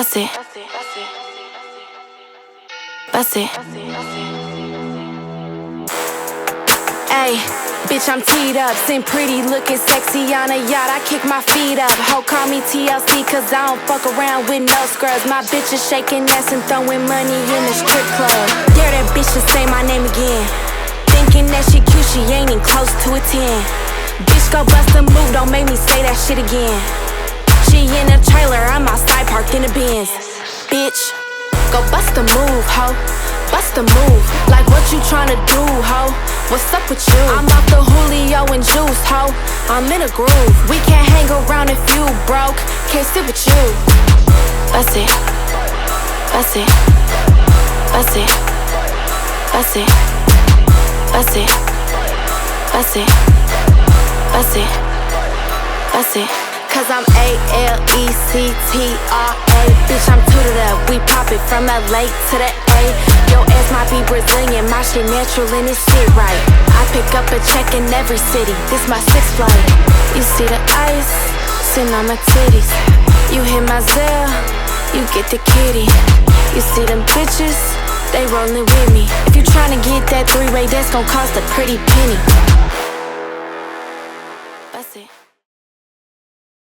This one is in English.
Bust it. Bust it. Ayy, bitch, I'm teed up. Seem pretty, looking sexy on a yacht. I kick my feet up. Ho, call me TLC, cause I don't fuck around with no scrubs. My bitch is shaking ass and throwing money in the strip club. Dare that bitch to say my name again. Thinking that she cute, she ain't even close to a 10. Bitch, go bust a move, don't make me say that shit again. She in a trailer, I'm outside parked in the Benz. Bitch, go bust a move, ho. Bust a move, like what you tryna do, ho? What's up with you? I'm off the Julio and juice, ho. I'm in a groove. We can't hang around if you broke. Can't sit with you. Bust it. Bust it. Bust it. Bust it. Bust it. Bust it. Bust it. Bust it. Cause I'm A-L-E-C-T-R-A. Bitch, I'm tooted up. We pop it from LA to the A. Your ass might be Brazilian, my shit natural and it sit right. I pick up a check in every city. This my sixth flight. You see the ice sitting on my titties. You hit my Zelle, you get the kitty. You see them bitches, they rollin' with me. If you tryna get that three-way, that's gon' cost a pretty penny.